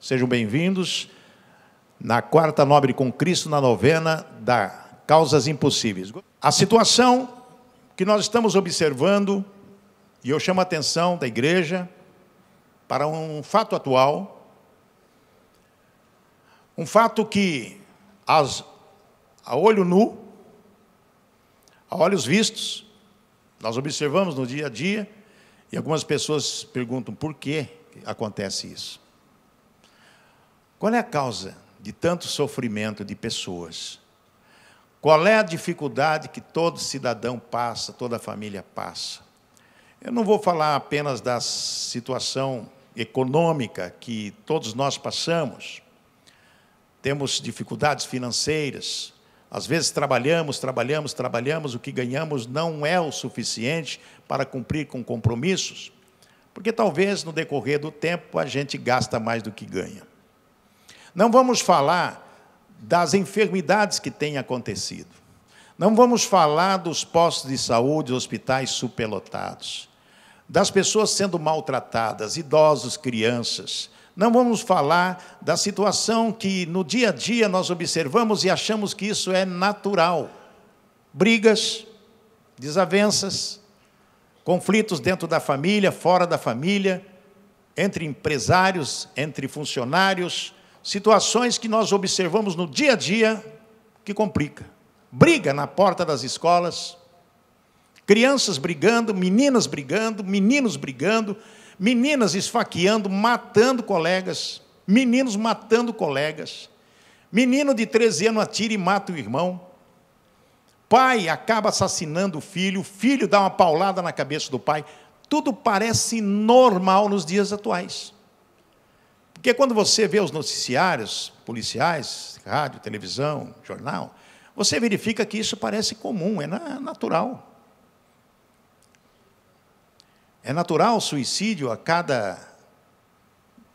Sejam bem-vindos na quarta nobre com Cristo, na novena da Causas Impossíveis. A situação que nós estamos observando, e eu chamo a atenção da igreja para um fato atual, um fato que, a olho nu, a olhos vistos, nós observamos no dia a dia, e algumas pessoas perguntam por que acontece isso. Qual é a causa de tanto sofrimento de pessoas? Qual é a dificuldade que todo cidadão passa, toda família passa? Eu não vou falar apenas da situação econômica que todos nós passamos. Temos dificuldades financeiras. Às vezes trabalhamos, o que ganhamos não é o suficiente para cumprir com compromissos, porque talvez no decorrer do tempo a gente gasta mais do que ganha. Não vamos falar das enfermidades que têm acontecido. Não vamos falar dos postos de saúde, hospitais superlotados, das pessoas sendo maltratadas, idosos, crianças. Não vamos falar da situação que no dia a dia nós observamos e achamos que isso é natural. Brigas, desavenças, conflitos dentro da família, fora da família, entre empresários, entre funcionários, situações que nós observamos no dia a dia que complica. Briga na porta das escolas, crianças brigando, meninos brigando, meninas esfaqueando, matando colegas, meninos matando colegas, menino de 13 anos atira e mata o irmão, pai acaba assassinando o filho dá uma paulada na cabeça do pai. Tudo parece normal nos dias atuais. Porque quando você vê os noticiários policiais, rádio, televisão, jornal, você verifica que isso parece comum, é natural. É natural o suicídio a cada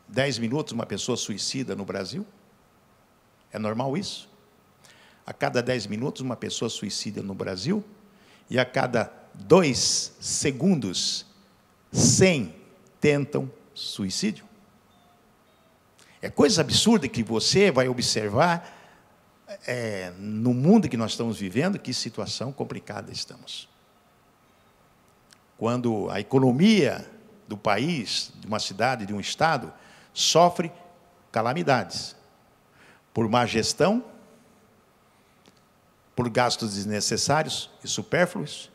10 minutos uma pessoa suicida no Brasil? É normal isso? A cada 10 minutos uma pessoa suicida no Brasil? E a cada 2 segundos, 100 tentam suicídio? É coisa absurda que você vai observar no mundo que nós estamos vivendo, que situação complicada estamos. Quando a economia do país, de uma cidade, de um estado, sofre calamidades, por má gestão, por gastos desnecessários e supérfluos,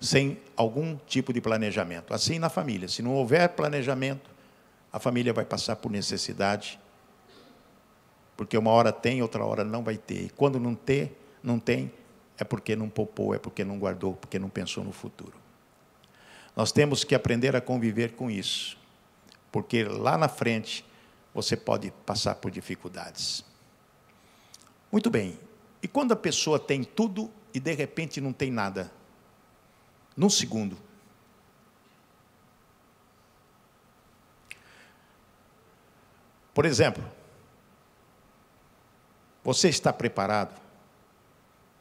sem algum tipo de planejamento. Assim na família, se não houver planejamento, a família vai passar por necessidade, porque uma hora tem, outra hora não vai ter. E quando não tem, é porque não poupou, é porque não guardou, porque não pensou no futuro. Nós temos que aprender a conviver com isso, porque lá na frente você pode passar por dificuldades. Muito bem, e quando a pessoa tem tudo e de repente não tem nada? Num segundo. Por exemplo, você está preparado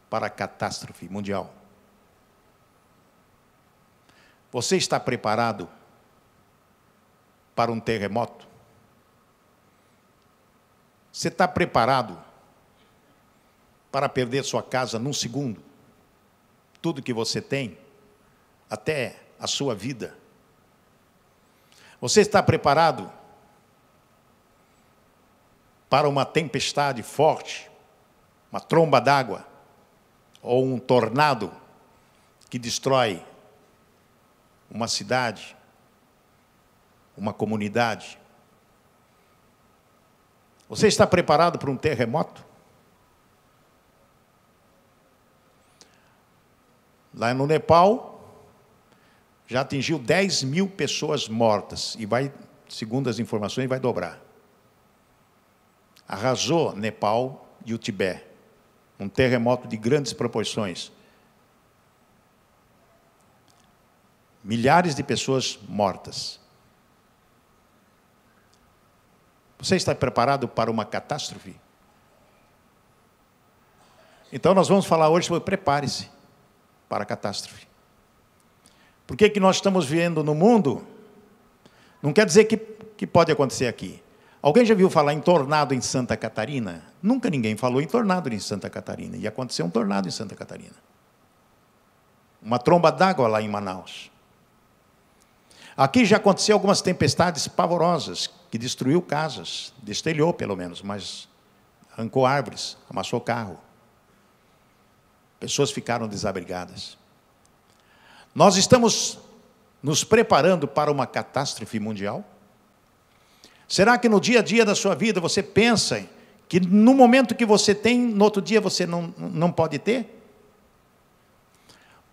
para a catástrofe mundial? Você está preparado para um terremoto? Você está preparado para perder sua casa num segundo? Tudo que você tem, até a sua vida. Você está preparado para uma tempestade forte, uma tromba d'água, ou um tornado que destrói uma cidade, uma comunidade? Você está preparado para um terremoto? Lá no Nepal, já atingiu 10 mil pessoas mortas, e vai, segundo as informações, vai dobrar. Arrasou Nepal e o Tibete, um terremoto de grandes proporções. Milhares de pessoas mortas. Você está preparado para uma catástrofe? Então nós vamos falar hoje sobre prepare-se para a catástrofe. Por que nós estamos vivendo no mundo? Não quer dizer que pode acontecer aqui. Alguém já viu falar em tornado em Santa Catarina? Nunca ninguém falou em tornado em Santa Catarina. E aconteceu um tornado em Santa Catarina. Uma tromba d'água lá em Manaus. Aqui já aconteceu algumas tempestades pavorosas, que destruiu casas, destelhou pelo menos, mas arrancou árvores, amassou carro. Pessoas ficaram desabrigadas. Nós estamos nos preparando para uma catástrofe mundial? Será que no dia a dia da sua vida você pensa que no momento que você tem, no outro dia você não pode ter?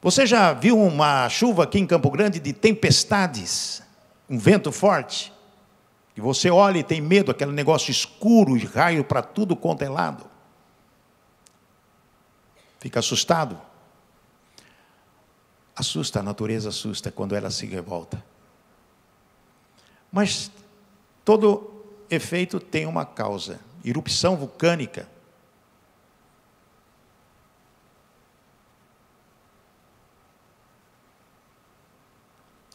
Você já viu uma chuva aqui em Campo Grande de tempestades, um vento forte? E você olha e tem medo, aquele negócio escuro, raio para tudo quanto é lado. Fica assustado. Assusta, a natureza assusta quando ela se revolta. Mas todo efeito tem uma causa. Erupção vulcânica.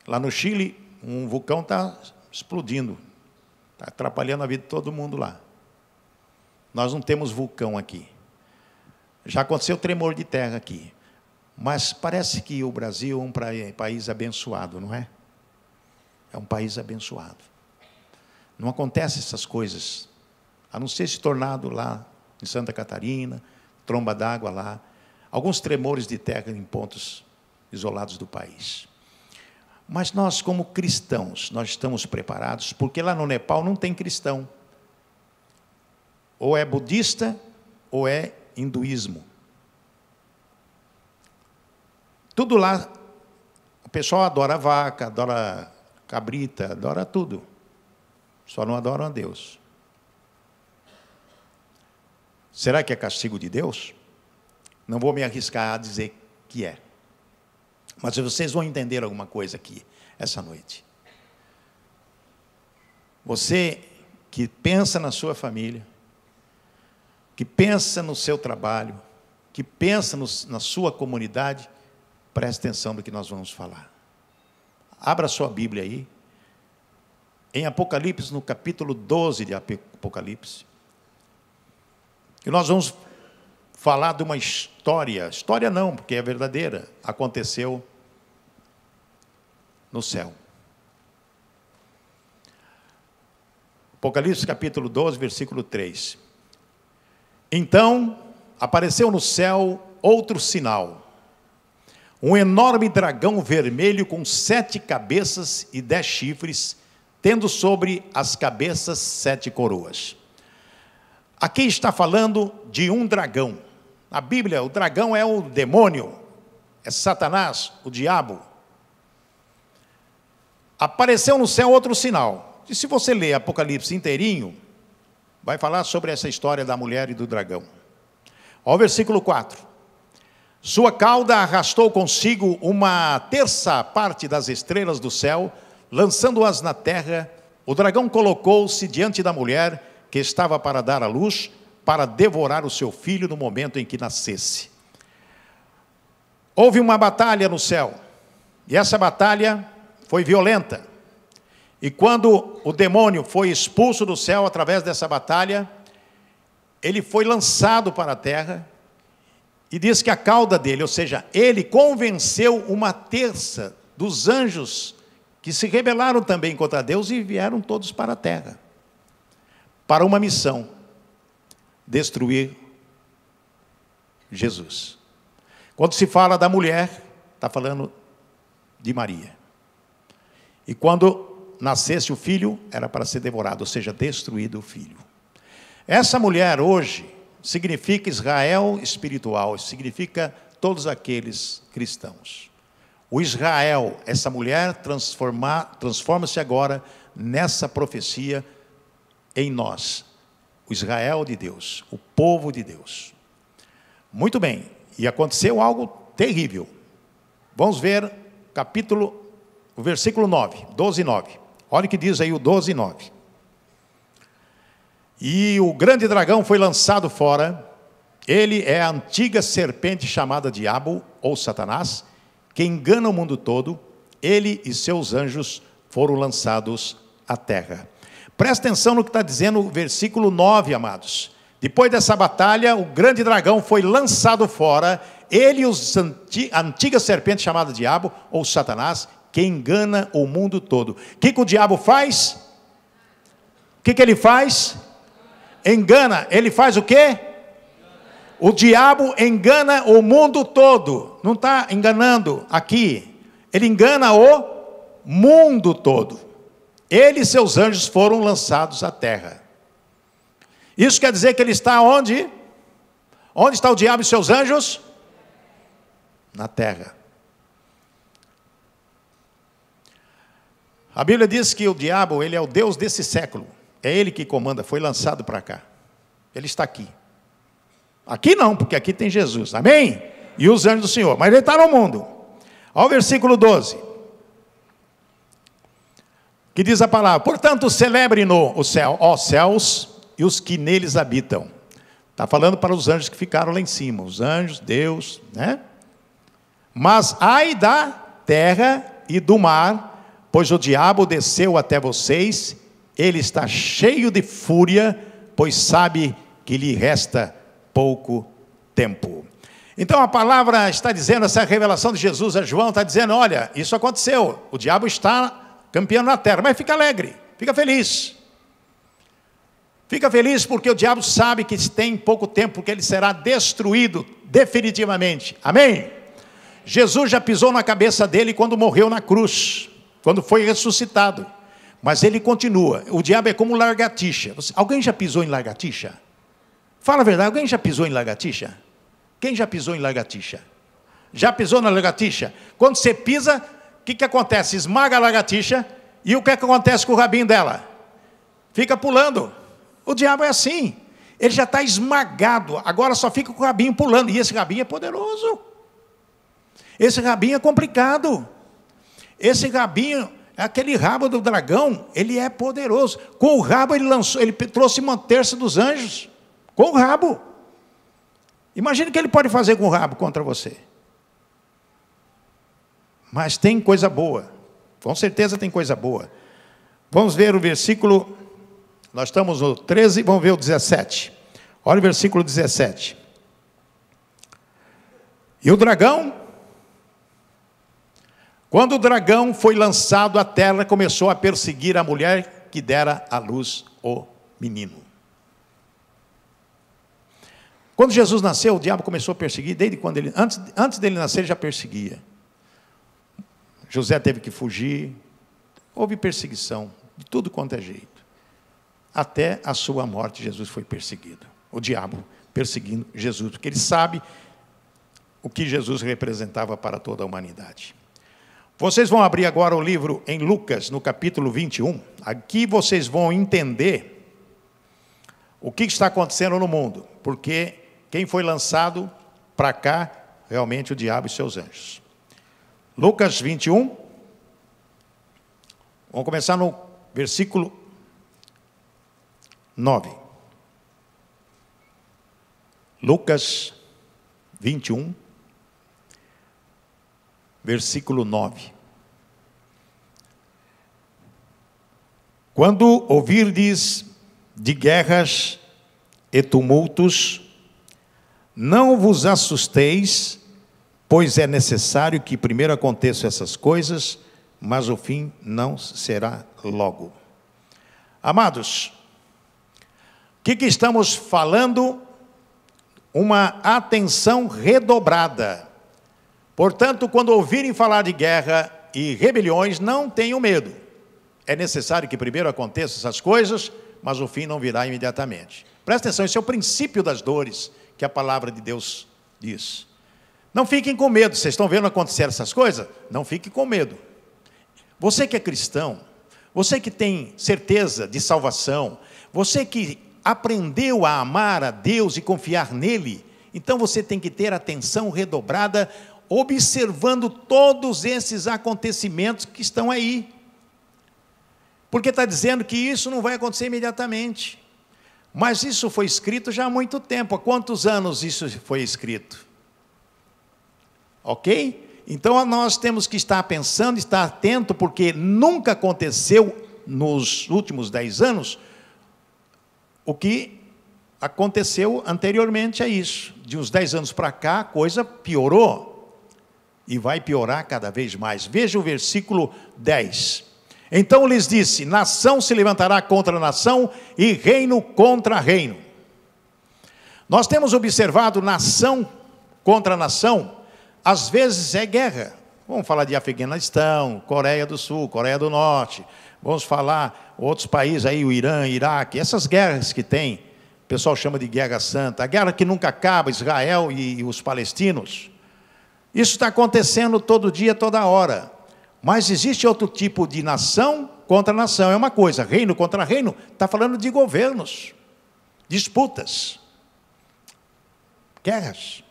Lá no Chile, um vulcão está explodindo. Está atrapalhando a vida de todo mundo lá. Nós não temos vulcão aqui. Já aconteceu tremor de terra aqui. Mas parece que o Brasil é um país abençoado, não é? É um país abençoado. Não acontece essas coisas. A não ser esse tornado lá em Santa Catarina, tromba d'água lá. Alguns tremores de terra em pontos isolados do país. Mas nós, como cristãos, nós estamos preparados, porque lá no Nepal não tem cristão. Ou é budista, ou é hinduísmo. Tudo lá, o pessoal adora vaca, adora cabrita, adora tudo. Só não adoram a Deus. Será que é castigo de Deus? Não vou me arriscar a dizer que é. Mas vocês vão entender alguma coisa aqui, essa noite. Você que pensa na sua família, que pensa no seu trabalho, que pensa na sua comunidade, preste atenção no que nós vamos falar. Abra sua Bíblia aí, em Apocalipse, no capítulo 12 de Apocalipse. E nós vamos falar de uma história não, porque é verdadeira, aconteceu no céu. Apocalipse capítulo 12, versículo 3. Então, apareceu no céu outro sinal. Um enorme dragão vermelho com 7 cabeças e 10 chifres, tendo sobre as cabeças 7 coroas. Aqui está falando de um dragão. Na Bíblia, o dragão é o demônio, é Satanás, o diabo. Apareceu no céu outro sinal. E se você ler Apocalipse inteirinho, vai falar sobre essa história da mulher e do dragão. Olha o versículo 4. Sua cauda arrastou consigo uma terça parte das estrelas do céu, lançando-as na terra. O dragão colocou-se diante da mulher que estava para dar à luz, para devorar o seu filho no momento em que nascesse. Houve uma batalha no céu, e essa batalha foi violenta. E quando o demônio foi expulso do céu através dessa batalha, ele foi lançado para a terra, e diz que a cauda dele, ou seja, ele convenceu uma terça dos anjos que se rebelaram também contra Deus e vieram todos para a terra, para uma missão: destruir Jesus. Quando se fala da mulher, está falando de Maria. E quando nascesse o filho, era para ser devorado, ou seja, destruído o filho. Essa mulher hoje significa Israel espiritual, significa todos aqueles cristãos. O Israel, essa mulher transforma-se agora nessa profecia em nós. O Israel de Deus, o povo de Deus. Muito bem, e aconteceu algo terrível. Vamos ver o versículo 9, 12 e 9. Olha o que diz aí o 12 e 9. E o grande dragão foi lançado fora. Ele é a antiga serpente chamada Diabo, ou Satanás, que engana o mundo todo. Ele e seus anjos foram lançados à terra. presta atenção no que está dizendo o versículo 9, amados. Depois dessa batalha, o grande dragão foi lançado fora, ele e a antiga serpente chamada Diabo, ou Satanás, que engana o mundo todo. O que o diabo faz? O que ele faz? Engana. Ele faz o quê? O diabo engana o mundo todo. Não está enganando aqui. Ele engana o mundo todo. Ele e seus anjos foram lançados à terra. Isso quer dizer que ele está onde? Onde está o diabo e seus anjos? Na terra. A Bíblia diz que o diabo, ele é o Deus desse século. É ele que comanda, foi lançado para cá. Ele está aqui. Aqui não, porque aqui tem Jesus, amém? E os anjos do Senhor, mas ele está no mundo. Ao versículo 12. Que diz a palavra: portanto, celebre-no o céu, ó céus, e os que neles habitam. Está falando para os anjos que ficaram lá em cima. Os anjos, Deus, né? Mas ai da terra e do mar, pois o diabo desceu até vocês, ele está cheio de fúria, pois sabe que lhe resta pouco tempo. Então a palavra está dizendo, essa revelação de Jesus a João está dizendo: olha, isso aconteceu, o diabo está campeando na terra, mas fica alegre, fica feliz. Fica feliz porque o diabo sabe que tem pouco tempo, porque ele será destruído definitivamente, amém? Jesus já pisou na cabeça dele quando morreu na cruz, quando foi ressuscitado, mas ele continua. O diabo é como lagartixa. Alguém já pisou em lagartixa? Fala a verdade, alguém já pisou em lagartixa? Quem já pisou em lagartixa? Já pisou na lagartixa? Quando você pisa, o que acontece? Esmaga a lagartixa, e o que acontece com o rabinho dela? Fica pulando. O diabo é assim, ele já está esmagado, agora só fica com o rabinho pulando, e esse rabinho é poderoso. Esse rabinho é complicado. Esse rabinho, aquele rabo do dragão, ele é poderoso. Com o rabo ele trouxe uma terça dos anjos. Com o rabo. Imagina o que ele pode fazer com o rabo contra você. Mas tem coisa boa. Com certeza tem coisa boa. Vamos ver o versículo. Nós estamos no 13, vamos ver o 17. Olha o versículo 17. E o dragão, quando o dragão foi lançado à terra, começou a perseguir a mulher que dera à luz o menino. Quando Jesus nasceu, o diabo começou a perseguir, desde quando ele, antes dele nascer, ele já perseguia. José teve que fugir, houve perseguição, de tudo quanto é jeito. Até a sua morte, Jesus foi perseguido. O diabo perseguindo Jesus, porque ele sabe o que Jesus representava para toda a humanidade. Vocês vão abrir agora o livro em Lucas, no capítulo 21. Aqui vocês vão entender o que está acontecendo no mundo. Porque quem foi lançado para cá, realmente o diabo e seus anjos. Lucas 21. Vamos começar no versículo 9. Lucas 21. Versículo 9. Quando ouvirdes de guerras e tumultos, não vos assusteis, pois é necessário que primeiro aconteçam essas coisas, mas o fim não será logo. Amados, o que estamos falando? Uma atenção redobrada. Portanto, quando ouvirem falar de guerra e rebeliões, não tenham medo. É necessário que primeiro aconteçam essas coisas, mas o fim não virá imediatamente. Presta atenção, esse é o princípio das dores que a palavra de Deus diz. Não fiquem com medo, vocês estão vendo acontecer essas coisas? Não fiquem com medo. Você que é cristão, você que tem certeza de salvação, você que aprendeu a amar a Deus e confiar nele, então você tem que ter atenção redobrada, observando todos esses acontecimentos que estão aí. Porque está dizendo que isso não vai acontecer imediatamente. Mas isso foi escrito já há muito tempo. Há quantos anos isso foi escrito? Ok? Então nós temos que estar pensando, estar atento, porque nunca aconteceu nos últimos 10 anos o que aconteceu anteriormente a isso. De uns 10 anos para cá, a coisa piorou. E vai piorar cada vez mais. Veja o versículo 10. Então lhes disse: nação se levantará contra nação e reino contra reino. Nós temos observado nação contra nação, às vezes é guerra. Vamos falar de Afeganistão, Coreia do Sul, Coreia do Norte. Vamos falar outros países aí, o Irã, Iraque, essas guerras que tem, o pessoal chama de guerra santa, a guerra que nunca acaba, Israel e os palestinos. Isso está acontecendo todo dia, toda hora. Mas existe outro tipo de nação contra nação, é uma coisa, reino contra reino, está falando de governos, disputas, guerras.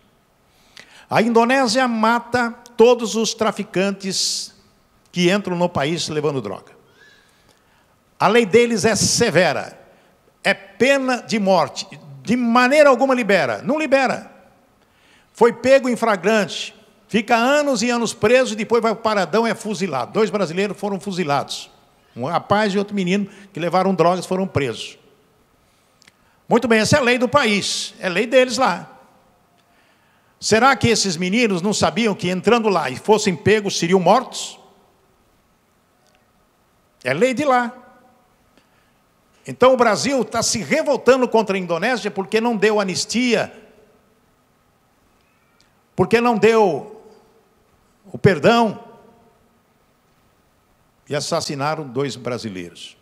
A Indonésia mata todos os traficantes que entram no país levando droga. A lei deles é severa, é pena de morte, de maneira alguma libera, não libera. Foi pego em flagrante, fica anos e anos preso e depois vai para o paradão e é fuzilado. 2 brasileiros foram fuzilados, um rapaz e outro menino que levaram drogas foram presos. Muito bem, essa é a lei do país, é a lei deles lá. Será que esses meninos não sabiam que entrando lá e fossem pegos seriam mortos? É lei de lá. Então o Brasil está se revoltando contra a Indonésia porque não deu anistia, porque não deu o perdão, e assassinaram 2 brasileiros.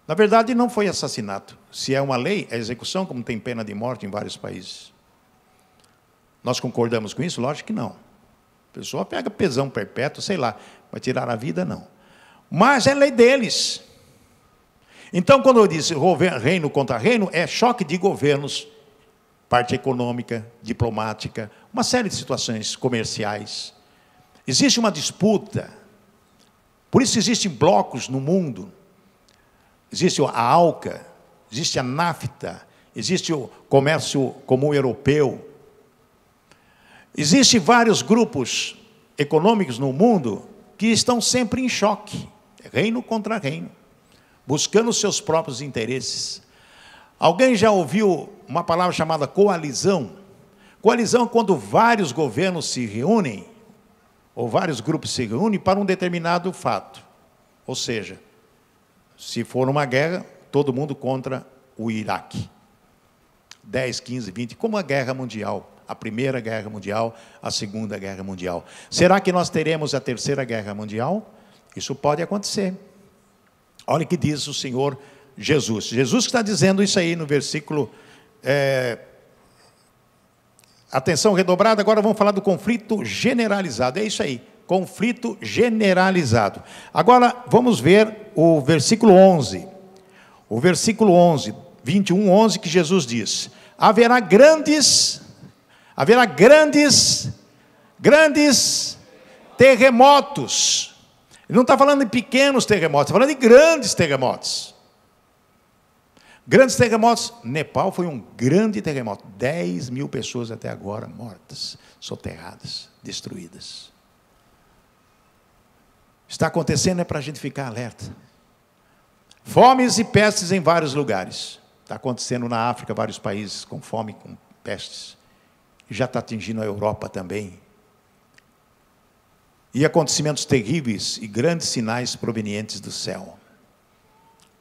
Na verdade não foi assassinato. Se é uma lei, é execução, como tem pena de morte em vários países. Nós concordamos com isso? Lógico que não. A pessoa pega prisão perpétua, sei lá, vai tirar a vida, não. Mas é lei deles. Então, quando eu disse reino contra reino, é choque de governos, parte econômica, diplomática, uma série de situações comerciais. Existe uma disputa. Por isso existem blocos no mundo. Existe a ALCA, existe a NAFTA, existe o comércio comum europeu. Existem vários grupos econômicos no mundo que estão sempre em choque, reino contra reino, buscando os seus próprios interesses. Alguém já ouviu uma palavra chamada coalizão? Coalizão é quando vários governos se reúnem, ou vários grupos se reúnem para um determinado fato. Ou seja, se for uma guerra, todo mundo contra o Iraque. 10, 15, 20, como a guerra mundial. A Primeira Guerra Mundial, a Segunda Guerra Mundial. Será que nós teremos a Terceira Guerra Mundial? Isso pode acontecer. Olha o que diz o Senhor Jesus. Jesus está dizendo isso aí no versículo... Atenção redobrada, agora vamos falar do conflito generalizado. É isso aí, conflito generalizado. Agora vamos ver o versículo 11. O versículo 11, 21, 11, que Jesus diz: haverá grandes terremotos. Ele não está falando de pequenos terremotos, está falando de grandes terremotos. Grandes terremotos. Nepal foi um grande terremoto. 10 mil pessoas até agora mortas, soterradas, destruídas. Está acontecendo, é para a gente ficar alerta. Fomes e pestes em vários lugares. Está acontecendo na África, vários países com fome, com pestes. Já está atingindo a Europa também. E acontecimentos terríveis e grandes sinais provenientes do céu.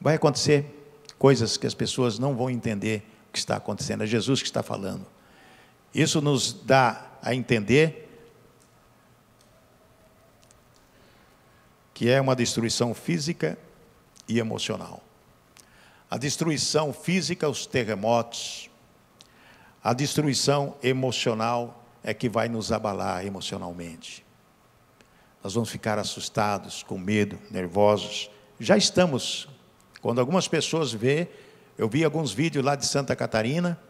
Vai acontecer coisas que as pessoas não vão entender o que está acontecendo. É Jesus que está falando. Isso nos dá a entender que é uma destruição física e emocional. A destruição física, os terremotos. A destruição emocional é que vai nos abalar emocionalmente. Nós vamos ficar assustados, com medo, nervosos. Já estamos. Quando algumas pessoas vê, eu vi alguns vídeos lá de Santa Catarina,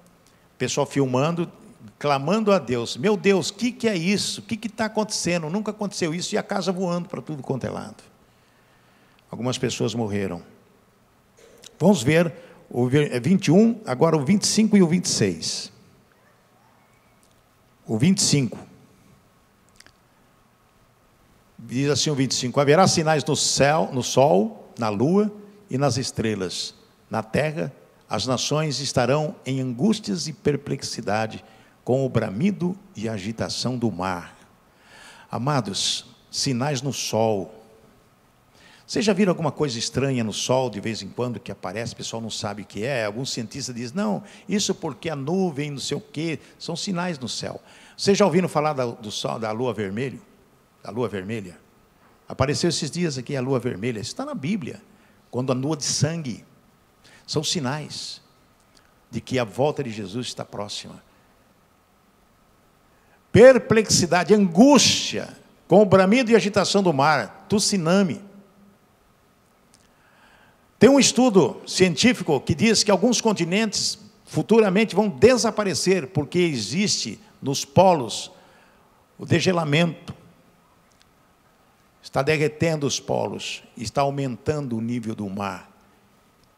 pessoal filmando, clamando a Deus. Meu Deus, o que é isso? O que está acontecendo? Nunca aconteceu isso. E a casa voando para tudo quanto é lado. Algumas pessoas morreram. Vamos ver o 21, agora o 25 e o 26. O 25. Diz assim o 25: haverá sinais no céu, no sol, na lua e nas estrelas. Na terra, as nações estarão em angústias e perplexidade, com o bramido e agitação do mar. Amados, sinais no sol. Vocês já viram alguma coisa estranha no sol de vez em quando que aparece, o pessoal não sabe o que é? Alguns cientistas dizem, não, isso porque a nuvem, não sei o quê, são sinais no céu. Vocês já ouviram falar do sol, da lua vermelha? Da lua vermelha? Apareceu esses dias aqui a lua vermelha, isso está na Bíblia. Quando a lua de sangue, são sinais de que a volta de Jesus está próxima. Perplexidade, angústia, com o bramido e agitação do mar, tsunami. Tem um estudo científico que diz que alguns continentes futuramente vão desaparecer, porque existe nos polos o degelamento. Está derretendo os polos, está aumentando o nível do mar.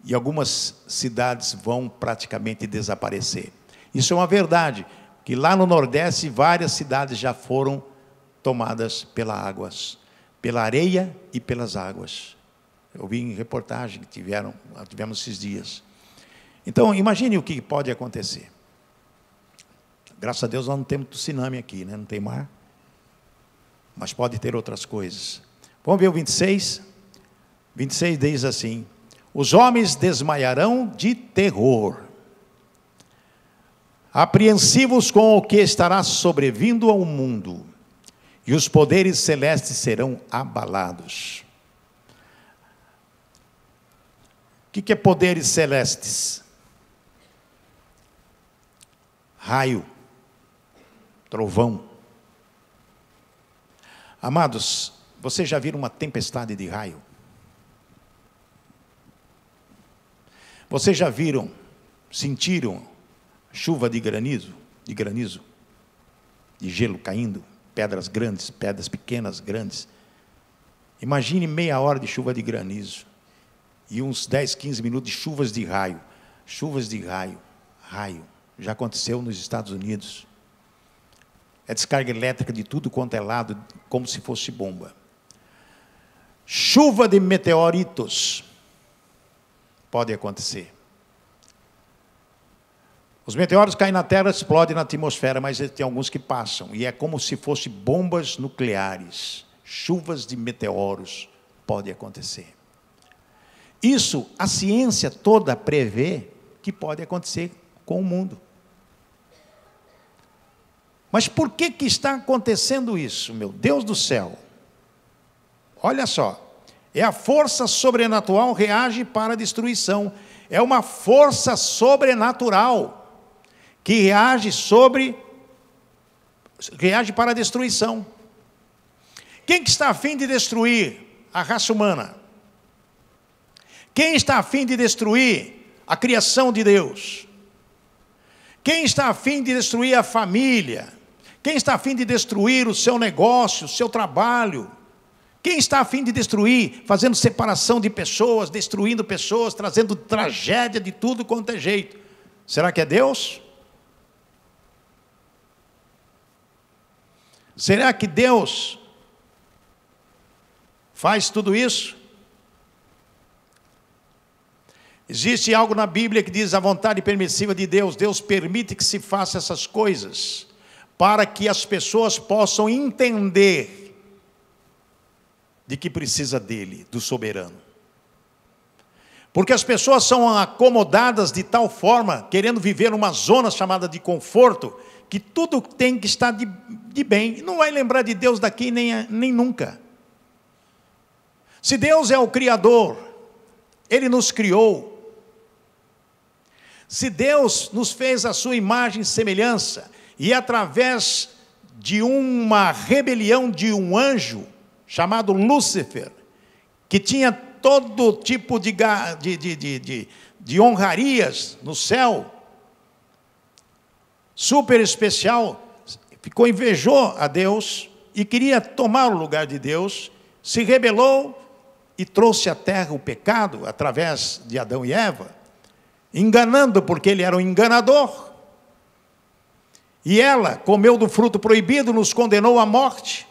E algumas cidades vão praticamente desaparecer. Isso é uma verdade, que lá no Nordeste várias cidades já foram tomadas pelas águas, pela areia e pelas águas. Eu vi em reportagem que tivemos esses dias. Então, imagine o que pode acontecer. Graças a Deus nós não temos tsunami aqui, né? Não tem mar. Mas pode ter outras coisas. Vamos ver o 26. 26 diz assim: os homens desmaiarão de terror, apreensivos com o que estará sobrevindo ao mundo, e os poderes celestes serão abalados. O que é poderes celestes? Raio, trovão. Amados, vocês já viram uma tempestade de raio? Vocês já viram, sentiram chuva de granizo, de gelo caindo, pedras grandes, pedras pequenas, grandes? Imagine meia hora de chuva de granizo e uns 10, 15 minutos de chuvas de raio. Chuvas de raio, raio. Já aconteceu nos Estados Unidos. É descarga elétrica de tudo quanto é lado, como se fosse bomba. Chuva de meteoritos. Pode acontecer. Os meteoros caem na Terra, explodem na atmosfera, mas tem alguns que passam. E é como se fossem bombas nucleares. Chuvas de meteoros. Pode acontecer. Isso, a ciência toda prevê que pode acontecer com o mundo. Mas por que está acontecendo isso? Meu Deus do céu. Olha só. É a força sobrenatural reage para a destruição. É uma força sobrenatural que reage para a destruição. Quem que está a fim de destruir a raça humana? Quem está a fim de destruir a criação de Deus? Quem está a fim de destruir a família? Quem está a fim de destruir o seu negócio, o seu trabalho? Quem está a fim de destruir, fazendo separação de pessoas, destruindo pessoas, trazendo tragédia de tudo quanto é jeito? Será que é Deus? Será que Deus faz tudo isso? Existe algo na Bíblia que diz a vontade permissiva de Deus. Deus permite que se faça essas coisas para que as pessoas possam entender de que precisa dele, do soberano. Porque as pessoas são acomodadas de tal forma, querendo viver numa zona chamada de conforto, que tudo tem que estar de bem. Não vai lembrar de Deus daqui nem nunca. Se Deus é o Criador, Ele nos criou. Se Deus nos fez a sua imagem e semelhança, e através de uma rebelião de um anjo, chamado Lúcifer, que tinha todo tipo de honrarias no céu, super especial, invejou a Deus, e queria tomar o lugar de Deus, se rebelou, e trouxe à terra o pecado, através de Adão e Eva, enganando, porque ele era um enganador. E ela comeu do fruto proibido, nos condenou à morte.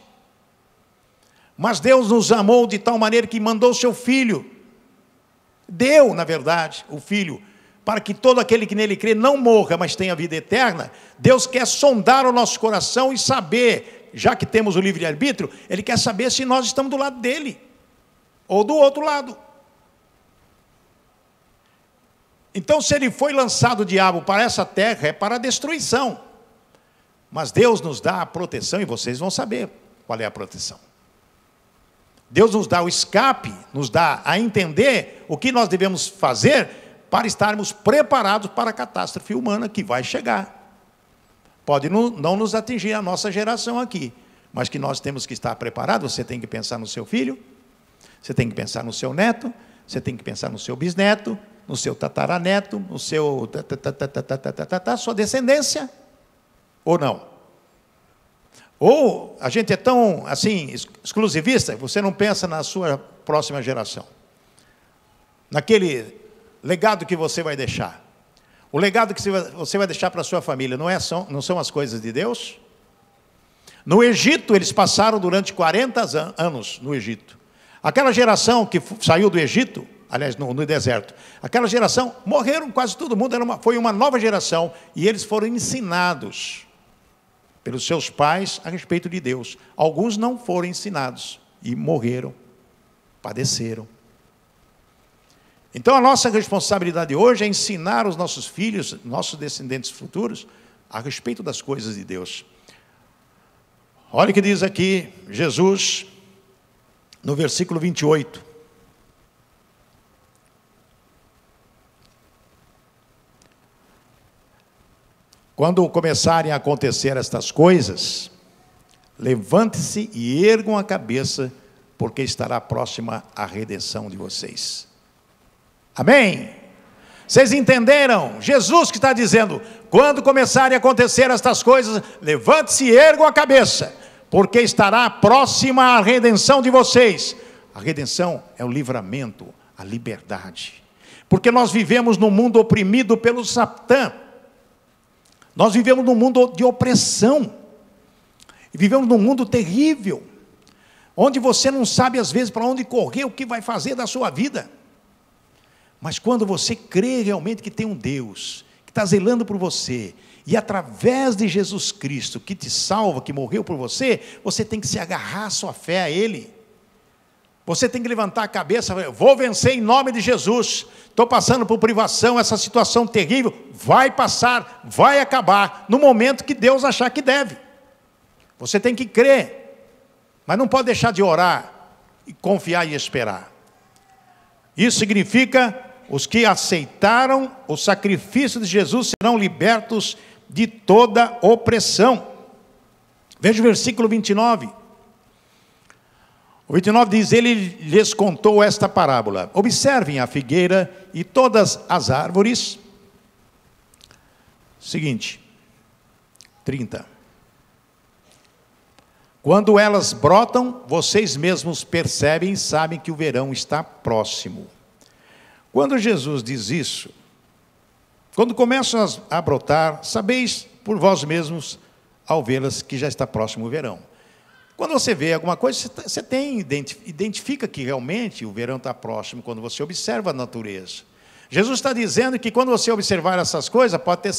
Mas Deus nos amou de tal maneira que mandou o seu Filho. Deu, na verdade, o Filho, para que todo aquele que nele crê não morra, mas tenha vida eterna. Deus quer sondar o nosso coração e saber, já que temos o livre-arbítrio, Ele quer saber se nós estamos do lado dele, ou do outro lado. Então, se ele foi lançado o diabo para essa terra, é para a destruição. Mas Deus nos dá a proteção, e vocês vão saber qual é a proteção. Deus nos dá o escape, nos dá a entender o que nós devemos fazer para estarmos preparados para a catástrofe humana que vai chegar. Pode não nos atingir a nossa geração aqui, mas que nós temos que estar preparados. Você tem que pensar no seu filho, você tem que pensar no seu neto, você tem que pensar no seu bisneto, no seu tataraneto, no seu sua descendência, ou não? Ou a gente é tão, assim, exclusivista, você não pensa na sua próxima geração, naquele legado que você vai deixar. O legado que você vai deixar para a sua família não são as coisas de Deus? No Egito, eles passaram durante 40 anos no Egito. Aquela geração que saiu do Egito, aliás, no deserto, aquela geração, morreram quase todo mundo, foi uma nova geração, e eles foram ensinados pelos seus pais a respeito de Deus. Alguns não foram ensinados e morreram, padeceram. Então a nossa responsabilidade hoje é ensinar os nossos filhos, nossos descendentes futuros, a respeito das coisas de Deus. Olha o que diz aqui Jesus, no versículo 28. Quando começarem a acontecer estas coisas, levante-se e ergam a cabeça, porque estará próxima a redenção de vocês. Amém? Vocês entenderam? Jesus que está dizendo, quando começarem a acontecer estas coisas, levante-se e ergam a cabeça, porque estará próxima a redenção de vocês. A redenção é o livramento, a liberdade. Porque nós vivemos num mundo oprimido pelo Satã. Nós vivemos num mundo de opressão, vivemos num mundo terrível, onde você não sabe às vezes para onde correr, o que vai fazer da sua vida. Mas quando você crê realmente que tem um Deus, que está zelando por você, e através de Jesus Cristo, que te salva, que morreu por você, você tem que se agarrar a sua fé a Ele. Você tem que levantar a cabeça, vou vencer em nome de Jesus, estou passando por privação, essa situação terrível, vai passar, vai acabar, no momento que Deus achar que deve. Você tem que crer, mas não pode deixar de orar, e confiar e esperar. Isso significa, os que aceitaram o sacrifício de Jesus serão libertos de toda opressão. Veja o versículo 29. O 29 diz, ele lhes contou esta parábola. Observem a figueira e todas as árvores. Seguinte, 30. Quando elas brotam, vocês mesmos percebem e sabem que o verão está próximo. Quando Jesus diz isso, quando começam a brotar, sabeis por vós mesmos, ao vê-las, que já está próximo o verão. Quando você vê alguma coisa, você identifica que realmente o verão está próximo, quando você observa a natureza. Jesus está dizendo que quando você observar essas coisas, pode ter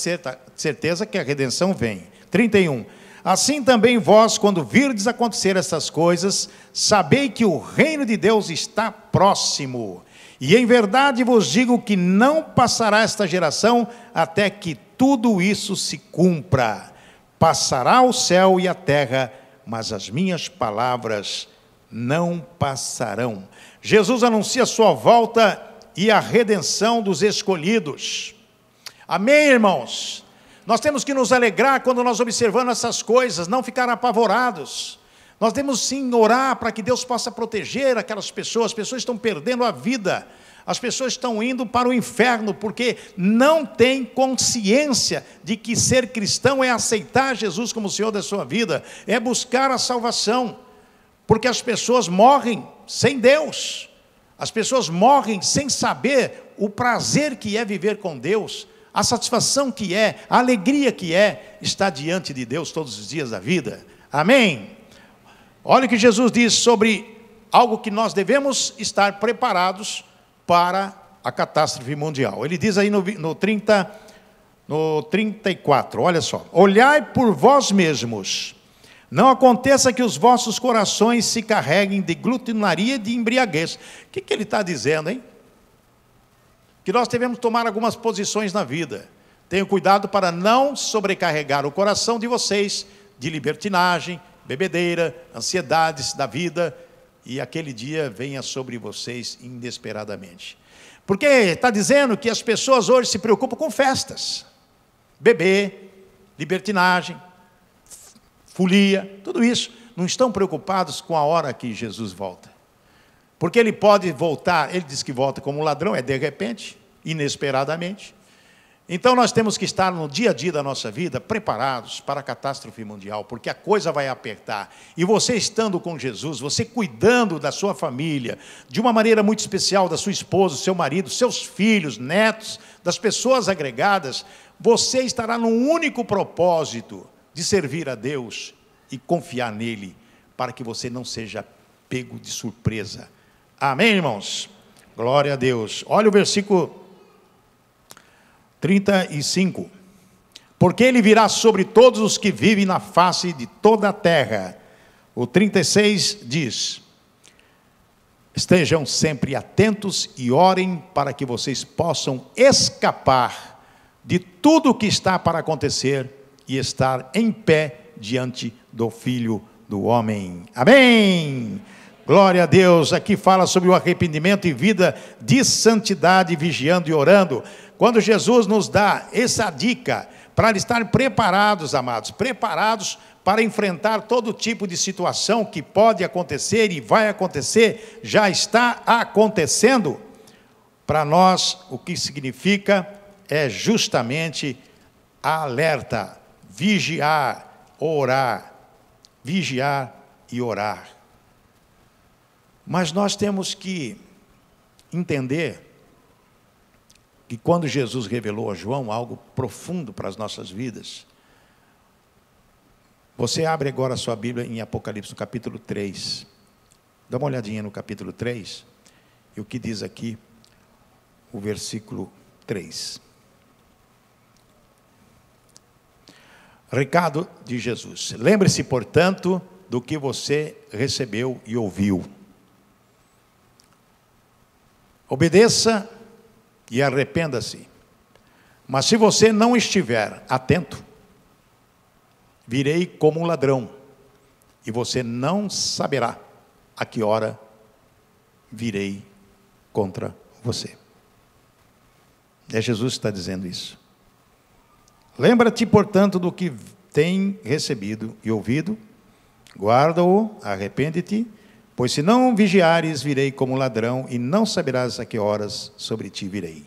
certeza que a redenção vem. 31. Assim também vós, quando virdes acontecer essas coisas, sabei que o reino de Deus está próximo. E em verdade vos digo que não passará esta geração até que tudo isso se cumpra. Passará o céu e a terra, mas as minhas palavras não passarão. Jesus anuncia a sua volta e a redenção dos escolhidos. Amém, irmãos? Nós temos que nos alegrar quando nós observamos essas coisas, não ficar apavorados. Nós temos sim orar para que Deus possa proteger aquelas pessoas. As pessoas estão perdendo a vida. As pessoas estão indo para o inferno porque não têm consciência de que ser cristão é aceitar Jesus como Senhor da sua vida, é buscar a salvação, porque as pessoas morrem sem Deus, as pessoas morrem sem saber o prazer que é viver com Deus, a satisfação que é, a alegria que é estar diante de Deus todos os dias da vida. Amém? Olha o que Jesus diz sobre algo que nós devemos estar preparados para a catástrofe mundial. Ele diz aí no 34, olha só: olhai por vós mesmos, não aconteça que os vossos corações se carreguem de glutinaria e de embriaguez. O que ele está dizendo, hein? Que nós devemos tomar algumas posições na vida. Tenham cuidado para não sobrecarregar o coração de vocês de libertinagem, bebedeira, ansiedades da vida, e aquele dia venha sobre vocês inesperadamente. Porque está dizendo que as pessoas hoje se preocupam com festas, beber, libertinagem, folia, tudo isso. Não estão preocupados com a hora que Jesus volta. Porque ele pode voltar, ele diz que volta como um ladrão, é de repente, inesperadamente. Então nós temos que estar no dia a dia da nossa vida preparados para a catástrofe mundial, porque a coisa vai apertar. E você estando com Jesus, você cuidando da sua família, de uma maneira muito especial, da sua esposa, seu marido, seus filhos, netos, das pessoas agregadas, você estará num único propósito de servir a Deus e confiar nele, para que você não seja pego de surpresa. Amém, irmãos? Glória a Deus. Olha o versículo 35. Porque ele virá sobre todos os que vivem na face de toda a terra. O 36 diz: estejam sempre atentos e orem para que vocês possam escapar de tudo o que está para acontecer e estar em pé diante do Filho do Homem. Amém! Glória a Deus. Aqui fala sobre o arrependimento e vida de santidade, vigiando e orando. Quando Jesus nos dá essa dica para estar preparados, amados, preparados para enfrentar todo tipo de situação que pode acontecer e vai acontecer, já está acontecendo, para nós o que significa é justamente alerta, vigiar, orar, vigiar e orar. Mas nós temos que entender que quando Jesus revelou a João algo profundo para as nossas vidas, você abre agora a sua Bíblia em Apocalipse, no capítulo 3. Dá uma olhadinha no capítulo 3, e o que diz aqui, o versículo 3. Recado de Jesus: lembre-se, portanto, do que você recebeu e ouviu. Obedeça e arrependa-se. Mas se você não estiver atento, virei como um ladrão, e você não saberá a que hora virei contra você. É Jesus que está dizendo isso. Lembra-te, portanto, do que tem recebido e ouvido, guarda-o, arrepende-te, pois se não vigiares, virei como ladrão, e não saberás a que horas sobre ti virei.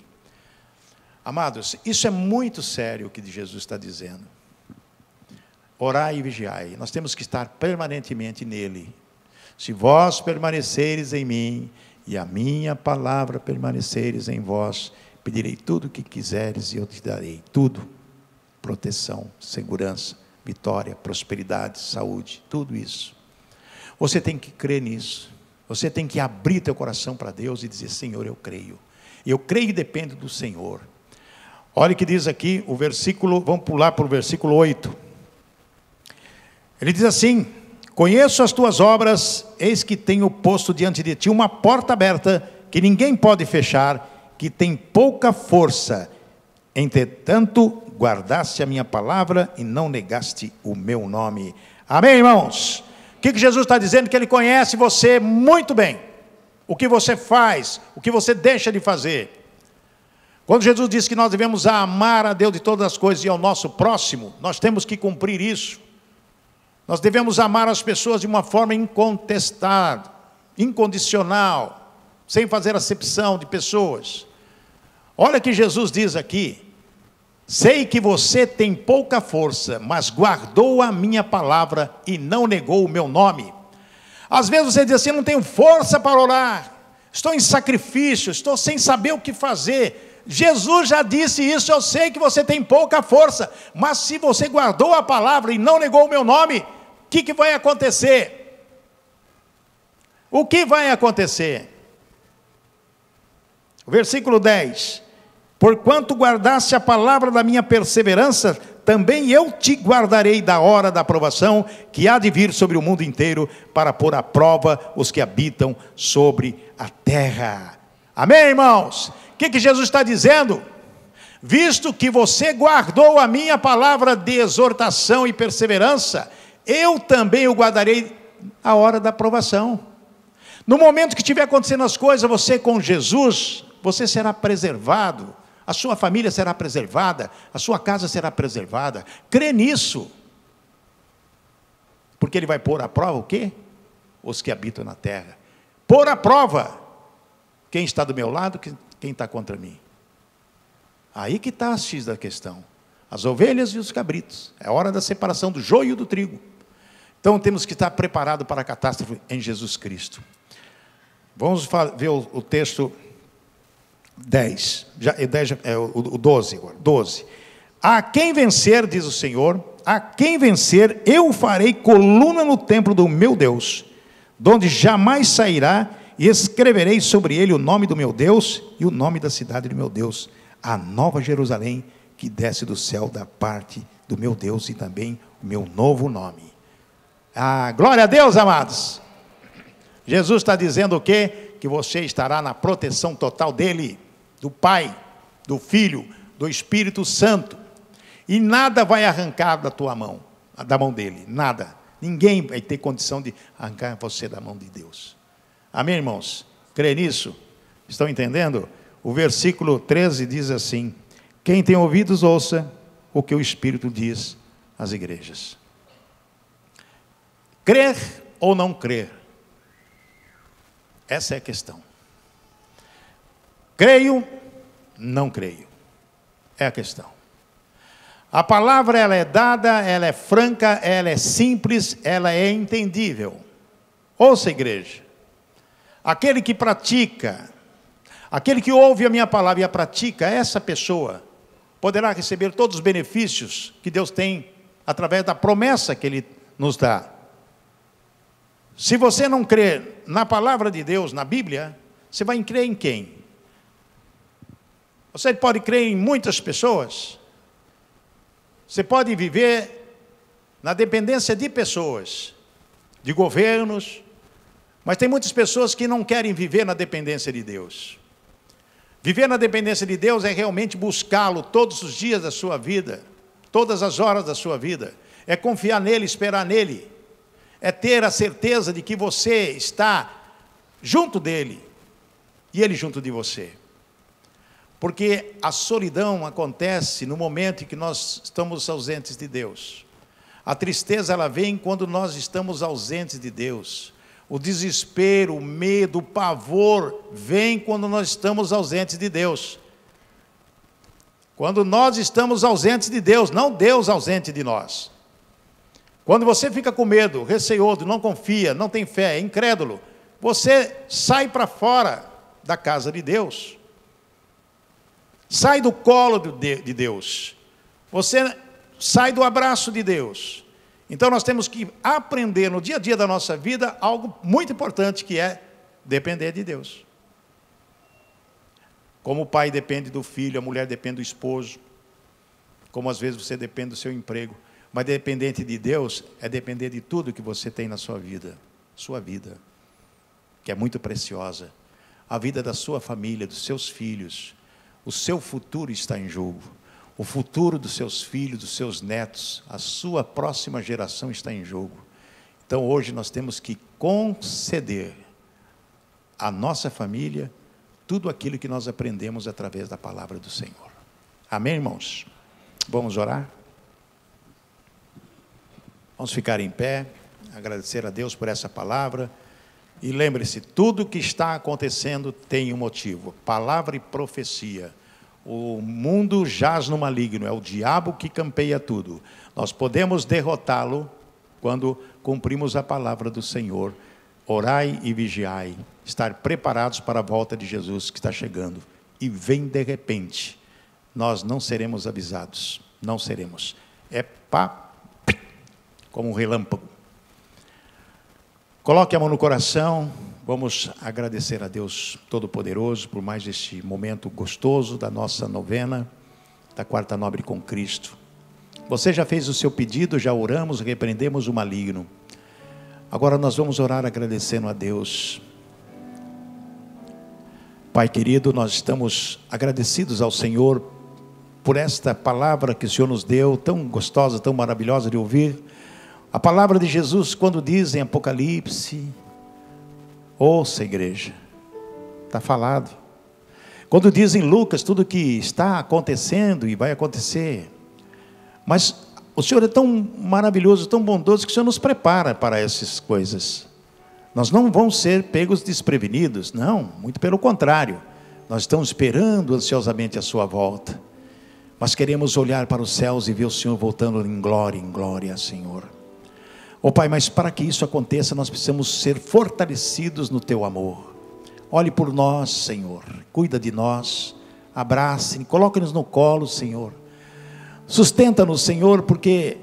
Amados, isso é muito sério o que Jesus está dizendo. Orai e vigiai, nós temos que estar permanentemente nele. Se vós permaneceres em mim, e a minha palavra permaneceres em vós, pedirei tudo o que quiseres e eu te darei, tudo. Proteção, segurança, vitória, prosperidade, saúde, tudo isso. Você tem que crer nisso. Você tem que abrir teu coração para Deus e dizer: Senhor, eu creio. Eu creio e dependo do Senhor. Olha o que diz aqui o versículo, vamos pular para o versículo 8. Ele diz assim: conheço as tuas obras, eis que tenho posto diante de ti uma porta aberta, que ninguém pode fechar, que tem pouca força. Entretanto, guardaste a minha palavra e não negaste o meu nome. Amém, irmãos? O que Jesus está dizendo? Que Ele conhece você muito bem. O que você faz, o que você deixa de fazer. Quando Jesus disse que nós devemos amar a Deus de todas as coisas e ao nosso próximo, nós temos que cumprir isso. Nós devemos amar as pessoas de uma forma incontestada, incondicional, sem fazer acepção de pessoas. Olha o que Jesus diz aqui: sei que você tem pouca força, mas guardou a minha palavra e não negou o meu nome. Às vezes você diz assim: eu não tenho força para orar, estou em sacrifício, estou sem saber o que fazer. Jesus já disse isso: eu sei que você tem pouca força, mas se você guardou a palavra e não negou o meu nome, o que vai acontecer? O que vai acontecer? O versículo 10. Porquanto guardaste a palavra da minha perseverança, também eu te guardarei da hora da aprovação, que há de vir sobre o mundo inteiro, para pôr à prova os que habitam sobre a terra. Amém, irmãos? O que Jesus está dizendo? Visto que você guardou a minha palavra de exortação e perseverança, eu também o guardarei a hora da aprovação. No momento que estiver acontecendo as coisas, você com Jesus, você será preservado, a sua família será preservada, a sua casa será preservada. Crê nisso. Porque ele vai pôr à prova o quê? Os que habitam na terra. Pôr à prova quem está do meu lado, quem está contra mim. Aí que está a X da questão. As ovelhas e os cabritos. É hora da separação do joio e do trigo. Então temos que estar preparados para a catástrofe em Jesus Cristo. Vamos ver o texto 10. O 12 agora. 12. A quem vencer, diz o Senhor, a quem vencer, eu farei coluna no templo do meu Deus, de onde jamais sairá, e escreverei sobre ele o nome do meu Deus e o nome da cidade do meu Deus, a nova Jerusalém, que desce do céu da parte do meu Deus, e também o meu novo nome. Glória a Deus, amados. Jesus está dizendo o quê? Que você estará na proteção total dele, do Pai, do Filho, do Espírito Santo. E nada vai arrancar da tua mão, da mão dele, nada. Ninguém vai ter condição de arrancar você da mão de Deus. Amém, irmãos? Crê nisso? Estão entendendo? O versículo 13 diz assim: quem tem ouvidos, ouça o que o Espírito diz às igrejas. Crer ou não crer? Essa é a questão. Creio, não creio. É a questão. A palavra, ela é dada, ela é franca, ela é simples, ela é entendível. Ouça, igreja. Aquele que pratica, aquele que ouve a minha palavra e a pratica, essa pessoa poderá receber todos os benefícios que Deus tem através da promessa que Ele nos dá. Se você não crer na palavra de Deus, na Bíblia, você vai crer em quem? Você pode crer em muitas pessoas. Você pode viver na dependência de pessoas, de governos, mas tem muitas pessoas que não querem viver na dependência de Deus. Viver na dependência de Deus é realmente buscá-lo todos os dias da sua vida, todas as horas da sua vida. É confiar nele, esperar nele. É ter a certeza de que você está junto dele e ele junto de você. Porque a solidão acontece no momento em que nós estamos ausentes de Deus. A tristeza, ela vem quando nós estamos ausentes de Deus. O desespero, o medo, o pavor vem quando nós estamos ausentes de Deus. Quando nós estamos ausentes de Deus, não Deus ausente de nós. Quando você fica com medo, receoso, não confia, não tem fé, é incrédulo, você sai para fora da casa de Deus. Sai do colo de Deus. Você sai do abraço de Deus. Então nós temos que aprender no dia a dia da nossa vida algo muito importante, que é depender de Deus. Como o pai depende do filho, a mulher depende do esposo, como às vezes você depende do seu emprego. Mas dependente de Deus é depender de tudo que você tem na sua vida, que é muito preciosa. A vida da sua família, dos seus filhos, o seu futuro está em jogo. O futuro dos seus filhos, dos seus netos, a sua próxima geração está em jogo. Então hoje nós temos que conceder à nossa família tudo aquilo que nós aprendemos através da palavra do Senhor. Amém, irmãos? Vamos orar? Vamos ficar em pé, agradecer a Deus por essa palavra. E lembre-se, tudo que está acontecendo tem um motivo. Palavra e profecia. O mundo jaz no maligno, é o diabo que campeia tudo. Nós podemos derrotá-lo quando cumprimos a palavra do Senhor. Orai e vigiai, estar preparados para a volta de Jesus que está chegando. E vem de repente, nós não seremos avisados, não seremos. É como um relâmpago. Coloque a mão no coração, Vamos agradecer a Deus Todo-Poderoso por mais este momento gostoso da nossa novena, da Quarta Nobre com Cristo. Você já fez o seu pedido, já oramos, repreendemos o maligno. Agora nós vamos orar agradecendo a Deus. Pai querido, nós estamos agradecidos ao Senhor por esta palavra que o Senhor nos deu, tão gostosa, tão maravilhosa de ouvir. A palavra de Jesus, quando diz em Apocalipse: ouça, igreja, está falado. Quando diz em Lucas tudo que está acontecendo e vai acontecer. Mas o Senhor é tão maravilhoso, tão bondoso, que o Senhor nos prepara para essas coisas. Nós não vamos ser pegos desprevenidos, não, muito pelo contrário. Nós estamos esperando ansiosamente a sua volta. Mas queremos olhar para os céus e ver o Senhor voltando em glória, Senhor. Pai, mas para que isso aconteça, nós precisamos ser fortalecidos no teu amor. Olhe por nós, Senhor, cuida de nós, abrace, coloque-nos no colo, Senhor. Sustenta-nos, Senhor, porque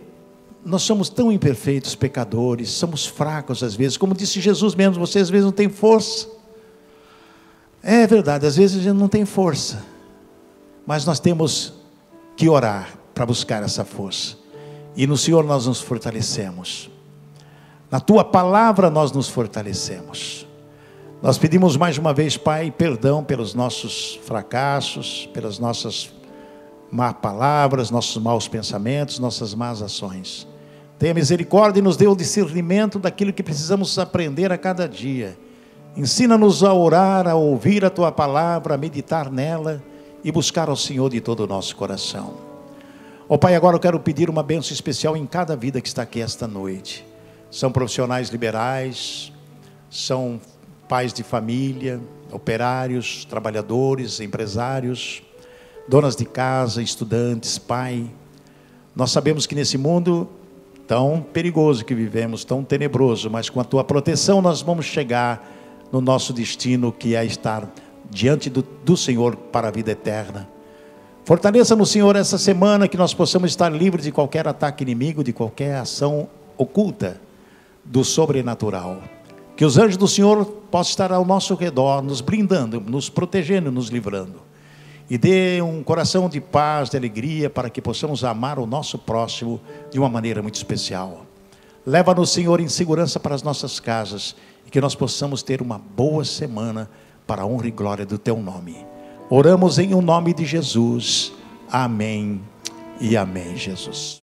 nós somos tão imperfeitos, pecadores, somos fracos às vezes, como disse Jesus mesmo, você às vezes não tem força. É verdade, às vezes a gente não tem força, mas nós temos que orar para buscar essa força, e no Senhor nós nos fortalecemos, na Tua Palavra nós nos fortalecemos. Nós pedimos mais uma vez, Pai, perdão pelos nossos fracassos, pelas nossas más palavras, nossos maus pensamentos, nossas más ações. Tenha misericórdia e nos dê o discernimento daquilo que precisamos aprender a cada dia. Ensina-nos a orar, a ouvir a Tua Palavra, a meditar nela e buscar ao Senhor de todo o nosso coração. Pai, agora eu quero pedir uma bênção especial em cada vida que está aqui esta noite. São profissionais liberais, são pais de família, operários, trabalhadores, empresários, donas de casa, estudantes, Pai. Nós sabemos que nesse mundo tão perigoso que vivemos, tão tenebroso, mas com a Tua proteção nós vamos chegar no nosso destino, que é estar diante do Senhor para a vida eterna. Fortaleça no Senhor essa semana, que nós possamos estar livres de qualquer ataque inimigo, de qualquer ação oculta do sobrenatural. Que os anjos do Senhor possam estar ao nosso redor, nos blindando, nos protegendo, nos livrando. E dê um coração de paz, de alegria, para que possamos amar o nosso próximo de uma maneira muito especial. Leva-nos, Senhor, em segurança para as nossas casas, e que nós possamos ter uma boa semana para a honra e glória do Teu nome. Oramos em o nome de Jesus. Amém e amém, Jesus.